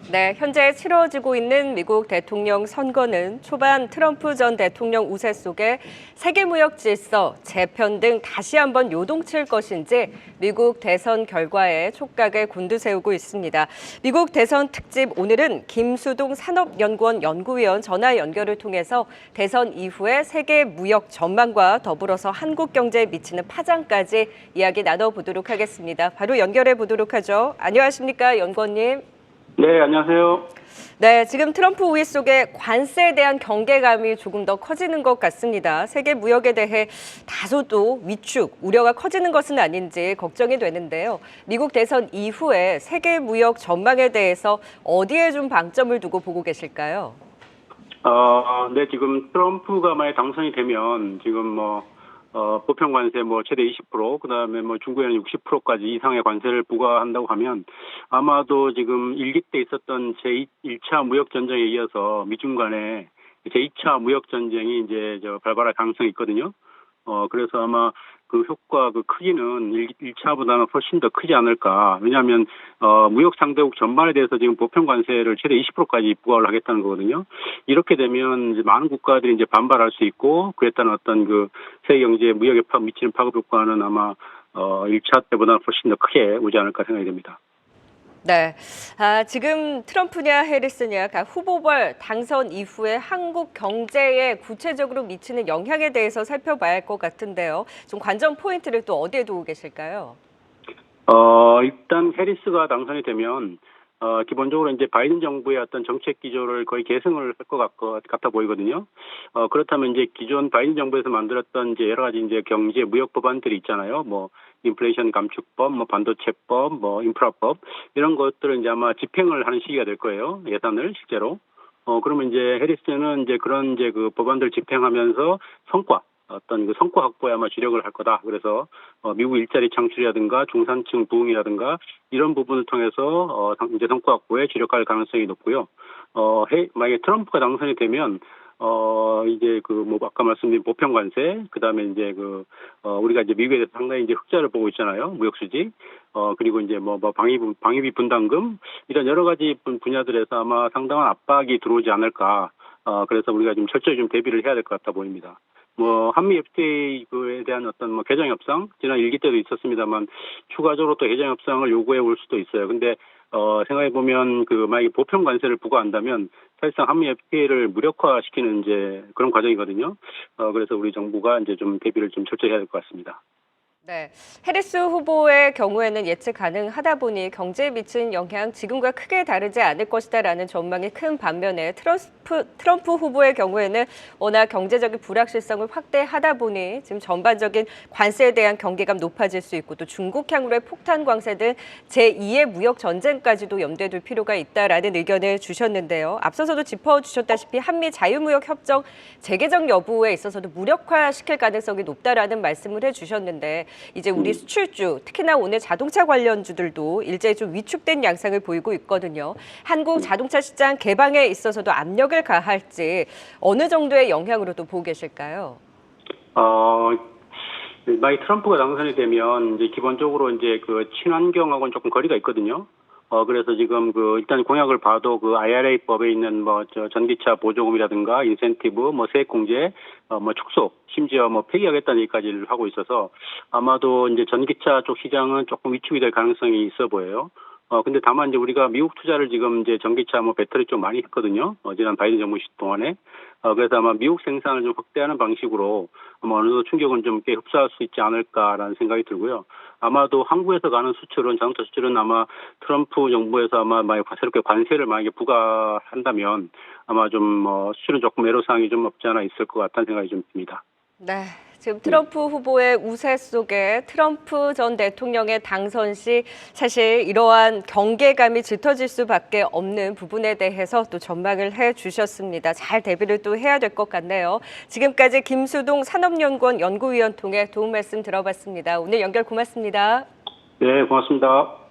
네, 현재 치러지고 있는 미국 대통령 선거는 초반 트럼프 전 대통령 우세 속에 세계무역 질서, 재편 등 다시 한번 요동칠 것인지 미국 대선 결과에 촉각을 곤두세우고 있습니다. 미국 대선 특집 오늘은 김수동 산업연구원 연구위원 전화 연결을 통해서 대선 이후의 세계 무역 전망과 더불어서 한국 경제에 미치는 파장까지 이야기 나눠보도록 하겠습니다. 바로 연결해 보도록 하죠. 안녕하십니까, 연구원님. 네, 안녕하세요. 네, 지금 트럼프 우위 속에 관세에 대한 경계감이 조금 더 커지는 것 같습니다. 세계 무역에 대해 다소도 위축, 우려가 커지는 것은 아닌지 걱정이 되는데요. 미국 대선 이후에 세계 무역 전망에 대해서 어디에 좀 방점을 두고 보고 계실까요? 네, 지금 트럼프가 만약 당선이 되면 지금 보편 관세 최대 20%, 그다음에 중국에는 60%까지 이상의 관세를 부과한다고 하면 아마도 지금 1기 때 있었던 제1차 무역 전쟁에 이어서 미중 간의 제2차 무역 전쟁이 이제 발발할 가능성이 있거든요. 그래서 아마 그 효과, 그 크기는 1차보다는 훨씬 더 크지 않을까. 왜냐하면, 무역 상대국 전반에 대해서 지금 보편 관세를 최대 20%까지 부과를 하겠다는 거거든요. 이렇게 되면 이제 많은 국가들이 이제 반발할 수 있고, 그에 따른 어떤 그 세계 경제 무역에 미치는 파급 효과는 아마, 1차 때보다는 훨씬 더 크게 오지 않을까 생각이 됩니다. 네, 지금 트럼프냐 해리스냐 각 후보별 당선 이후에 한국 경제에 구체적으로 미치는 영향에 대해서 살펴봐야 할 것 같은데요. 좀 관전 포인트를 또 어디에 두고 계실까요? 일단 해리스가 당선이 되면 기본적으로 이제 바이든 정부의 어떤 정책 기조를 거의 계승을 할 것 같아 보이거든요. 그렇다면 이제 기존 바이든 정부에서 만들었던 이제 여러 가지 이제 경제 무역 법안들이 있잖아요. 인플레이션 감축법, 반도체법, 인프라법 이런 것들을 이제 아마 집행을 하는 시기가 될 거예요. 예산을 실제로. 그러면 이제 해리스는 이제 그런 이제 그 법안들 집행하면서 어떤 그 성과 확보에 아마 주력을 할 거다. 그래서 미국 일자리 창출이라든가 중산층 부흥이라든가 이런 부분을 통해서 이제 성과 확보에 주력할 가능성이 높고요. 만약에 트럼프가 당선이 되면 이제 아까 말씀드린 보편 관세, 그다음에 이제 우리가 이제 미국에 대해서 상당히 이제 흑자를 보고 있잖아요. 무역 수지. 그리고 이제 방위비 분담금 이런 여러 가지 분야들에서 아마 상당한 압박이 들어오지 않을까. 그래서 우리가 좀 철저히 좀 대비를 해야 될 것 같아 보입니다. 한미 FTA에 대한 어떤 개정 협상, 지난 1기 때도 있었습니다만, 추가적으로 또 개정 협상을 요구해 올 수도 있어요. 근데, 생각해보면, 만약에 보편 관세를 부과한다면, 사실상 한미 FTA를 무력화시키는 이제 그런 과정이거든요. 그래서 우리 정부가 이제 좀 대비를 좀 철저히 해야 될 것 같습니다. 네, 해리스 후보의 경우에는 예측 가능하다 보니 경제에 미친 영향 지금과 크게 다르지 않을 것이다라는 전망이 큰 반면에 트럼프 후보의 경우에는 워낙 경제적인 불확실성을 확대하다 보니 지금 전반적인 관세에 대한 경계감 높아질 수 있고 또 중국향으로의 폭탄 관세 등 제2의 무역 전쟁까지도 염두에 둘 필요가 있다라는 의견을 주셨는데요. 앞서서도 짚어주셨다시피 한미 자유무역 협정 재개정 여부에 있어서도 무력화시킬 가능성이 높다라는 말씀을 해주셨는데 이제 우리 수출주, 특히나 오늘 자동차 관련주들도 일제히 좀 위축된 양상을 보이고 있거든요. 한국 자동차 시장 개방에 있어서도 압력을 가할지 어느 정도의 영향으로도 보고 계실까요? 만약 트럼프가 당선이 되면 이제 기본적으로 이제 친환경하고는 조금 거리가 있거든요. 그래서 지금 일단 공약을 봐도 IRA법에 있는 전기차 보조금이라든가 인센티브, 세액공제, 축소, 심지어 폐기하겠다는 얘기까지를 하고 있어서 아마도 이제 전기차 쪽 시장은 조금 위축이 될 가능성이 있어 보여요. 근데 다만 이제 우리가 미국 투자를 지금 이제 전기차 배터리 좀 많이 했거든요. 지난 바이든 정부 시 동안에. 그래서 아마 미국 생산을 좀 확대하는 방식으로 아마 어느 정도 충격은 좀 꽤 흡수할 수 있지 않을까라는 생각이 들고요. 아마도 한국에서 가는 자동차 수출은 아마 트럼프 정부에서 아마 새롭게 관세를 만약에 부과한다면 아마 좀 수출은 조금 애로사항이 좀 없지 않아 있을 것 같다는 생각이 좀 듭니다. 네, 지금 트럼프 후보의 우세 속에 트럼프 전 대통령의 당선 시 사실 이러한 경계감이 짙어질 수밖에 없는 부분에 대해서 또 전망을 해주셨습니다. 잘 대비를 또 해야 될 것 같네요. 지금까지 김수동 산업연구원 연구위원 통해 도움 말씀 들어봤습니다. 오늘 연결 고맙습니다. 네, 고맙습니다.